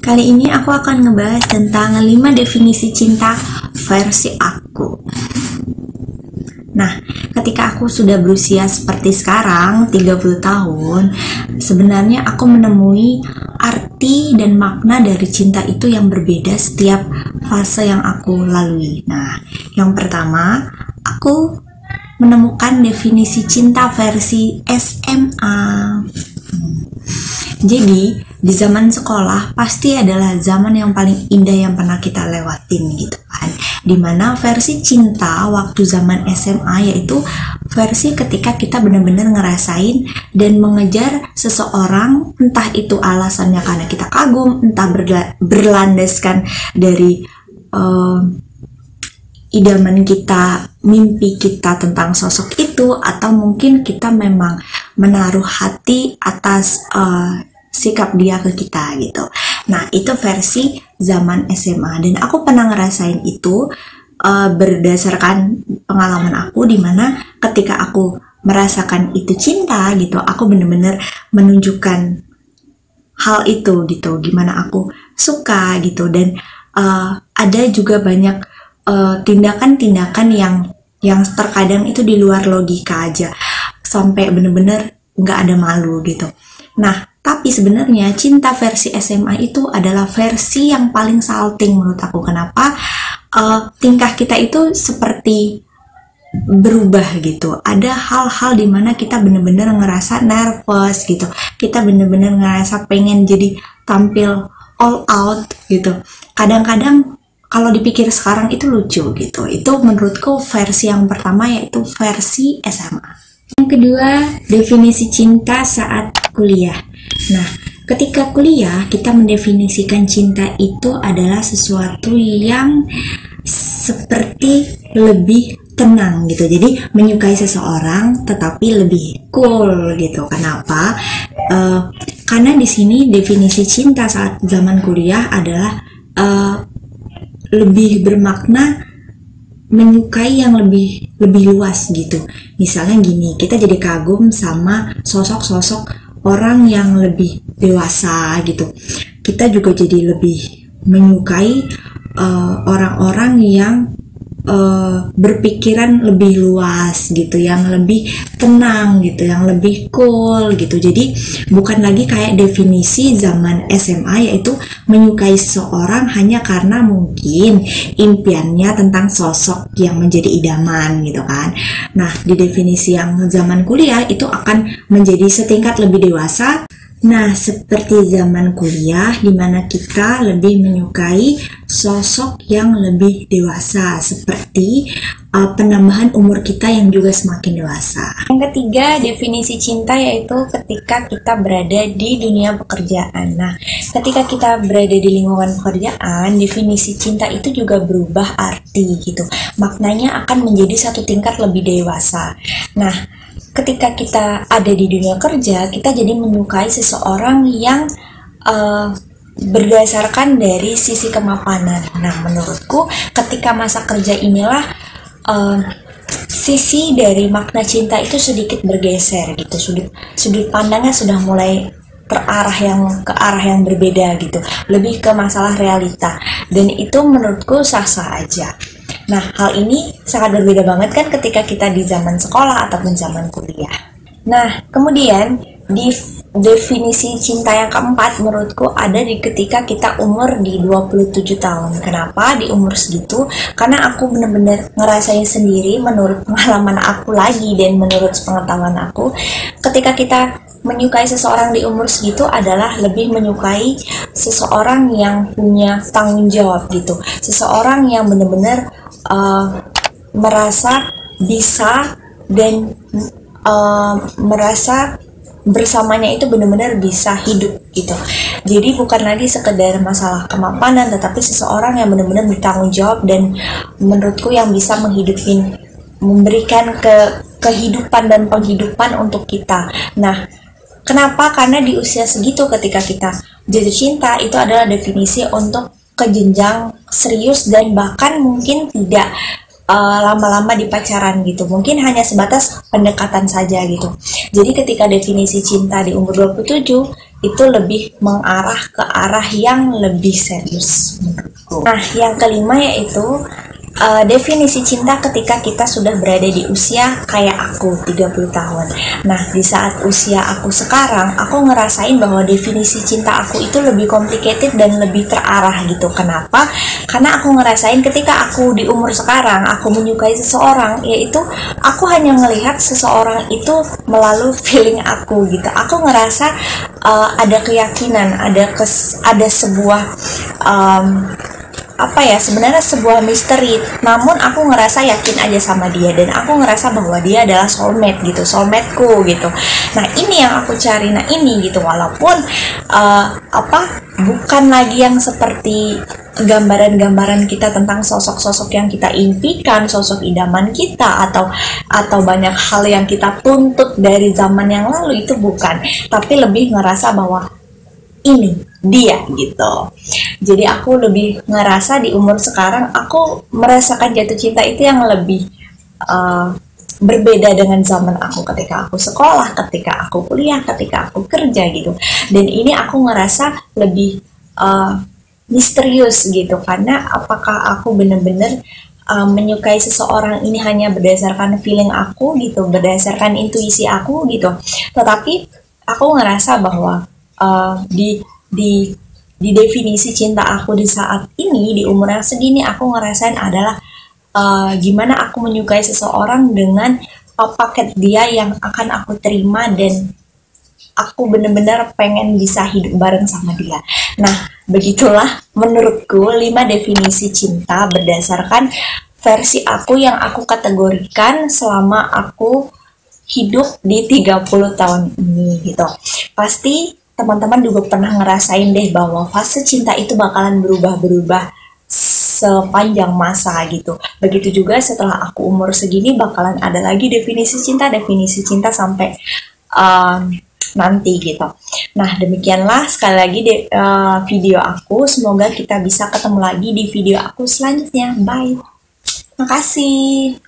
Kali ini aku akan ngebahas tentang 5 definisi cinta versi aku. Nah, ketika aku sudah berusia seperti sekarang, 30 tahun, sebenarnya aku menemui arti dan makna dari cinta itu yang berbeda setiap fase yang aku lalui. Nah, yang pertama, aku menemukan definisi cinta versi SMA. Jadi, di zaman sekolah pasti adalah zaman yang paling indah yang pernah kita lewatin gitu kan. Dimana versi cinta waktu zaman SMA yaitu versi ketika kita benar-benar ngerasain dan mengejar seseorang, entah itu alasannya karena kita kagum, entah berlandaskan dari idaman kita, mimpi kita tentang sosok itu, atau mungkin kita memang menaruh hati atas sikap dia ke kita gitu. Nah, itu versi zaman SMA dan aku pernah ngerasain itu berdasarkan pengalaman aku, dimana ketika aku merasakan itu cinta gitu, aku bener-bener menunjukkan hal itu gitu, gimana aku suka gitu. Dan ada juga banyak tindakan-tindakan yang terkadang itu di luar logika aja, sampai bener-bener nggak ada malu gitu. Nah, tapi sebenarnya cinta versi SMA itu adalah versi yang paling salting menurut aku. Kenapa? Tingkah kita itu seperti berubah gitu. Ada hal-hal dimana kita bener-bener ngerasa nervous gitu. Kita bener-bener ngerasa pengen jadi tampil all out gitu. Kadang-kadang kalau dipikir sekarang itu lucu gitu. Itu menurutku versi yang pertama, yaitu versi SMA. Yang kedua, definisi cinta saat kuliah. Nah, ketika kuliah, kita mendefinisikan cinta itu adalah sesuatu yang seperti lebih tenang gitu. Jadi, menyukai seseorang tetapi lebih cool gitu. Kenapa? Karena di sini definisi cinta saat zaman kuliah adalah lebih bermakna menyukai yang lebih luas gitu. Misalnya gini, kita jadi kagum sama sosok-sosok orang yang lebih dewasa gitu. Kita juga jadi lebih menyukai orang-orang yang berpikiran lebih luas gitu, yang lebih tenang gitu, yang lebih cool gitu. Jadi bukan lagi kayak definisi zaman SMA, yaitu menyukai seseorang hanya karena mungkin impiannya tentang sosok yang menjadi idaman gitu kan. Nah, di definisi yang zaman kuliah itu akan menjadi setingkat lebih dewasa. Nah, seperti zaman kuliah di mana kita lebih menyukai sosok yang lebih dewasa, seperti penambahan umur kita yang juga semakin dewasa. Yang ketiga, definisi cinta yaitu ketika kita berada di dunia pekerjaan. Nah, ketika kita berada di lingkungan pekerjaan, definisi cinta itu juga berubah arti gitu. Maknanya akan menjadi satu tingkat lebih dewasa. Nah, ketika kita ada di dunia kerja, kita jadi menyukai seseorang yang berdasarkan dari sisi kemapanan. Nah, menurutku ketika masa kerja inilah sisi dari makna cinta itu sedikit bergeser gitu. Sudut pandangnya sudah mulai ke arah yang berbeda gitu. Lebih ke masalah realita. Dan itu menurutku sah-sah aja. Nah, hal ini sangat berbeda banget kan ketika kita di zaman sekolah ataupun zaman kuliah. Nah, kemudian di definisi cinta yang keempat menurutku ada di ketika kita umur di 27 tahun. Kenapa di umur segitu? Karena aku benar-benar ngerasain sendiri menurut pengalaman aku lagi dan menurut pengetahuan aku, ketika kita menyukai seseorang di umur segitu adalah lebih menyukai seseorang yang punya tanggung jawab gitu. Seseorang yang benar-benar merasa bisa dan merasa bersamanya itu benar-benar bisa hidup gitu. Jadi bukan lagi sekedar masalah kemapanan, tetapi seseorang yang benar-benar bertanggung jawab dan menurutku yang bisa memberikan kehidupan dan penghidupan untuk kita. Nah, kenapa? Karena di usia segitu ketika kita jatuh cinta itu adalah definisi untuk ke jenjang serius dan bahkan mungkin tidak lama-lama di pacaran gitu. Mungkin hanya sebatas pendekatan saja gitu. Jadi ketika definisi cinta di umur 27 itu lebih mengarah ke arah yang lebih serius menurutku. Nah, yang kelima yaitu definisi cinta ketika kita sudah berada di usia kayak aku 30 tahun. Nah, di saat usia aku sekarang, aku ngerasain bahwa definisi cinta aku itu lebih complicated dan lebih terarah gitu. Kenapa? Karena aku ngerasain ketika aku di umur sekarang, aku menyukai seseorang, yaitu aku hanya melihat seseorang itu melalui feeling aku gitu. Aku ngerasa ada keyakinan, ada sebuah sebenarnya sebuah misteri, namun aku ngerasa yakin aja sama dia dan aku ngerasa bahwa dia adalah soulmate gitu, soulmateku gitu. Nah, ini yang aku cari. Nah, ini gitu, walaupun bukan lagi yang seperti gambaran-gambaran kita tentang sosok-sosok yang kita impikan, sosok idaman kita, atau banyak hal yang kita tuntut dari zaman yang lalu, itu bukan, tapi lebih ngerasa bahwa ini dia gitu. Jadi aku lebih ngerasa di umur sekarang aku merasakan jatuh cinta itu yang lebih berbeda dengan zaman aku ketika aku sekolah, ketika aku kuliah, ketika aku kerja gitu. Dan ini aku ngerasa lebih misterius gitu, karena apakah aku bener-bener menyukai seseorang ini hanya berdasarkan feeling aku gitu, berdasarkan intuisi aku gitu. Tetapi aku ngerasa bahwa di definisi cinta aku di saat ini, di umur yang segini, aku ngerasain adalah gimana aku menyukai seseorang dengan paket dia yang akan aku terima, dan aku bener-bener pengen bisa hidup bareng sama dia. Nah, begitulah menurutku 5 definisi cinta berdasarkan versi aku yang aku kategorikan selama aku hidup di 30 tahun ini gitu. Pasti teman-teman juga pernah ngerasain deh bahwa fase cinta itu bakalan berubah-berubah sepanjang masa gitu. Begitu juga setelah aku umur segini bakalan ada lagi definisi cinta sampai nanti gitu. Nah, demikianlah sekali lagi video aku. Semoga kita bisa ketemu lagi di video aku selanjutnya. Bye. Makasih.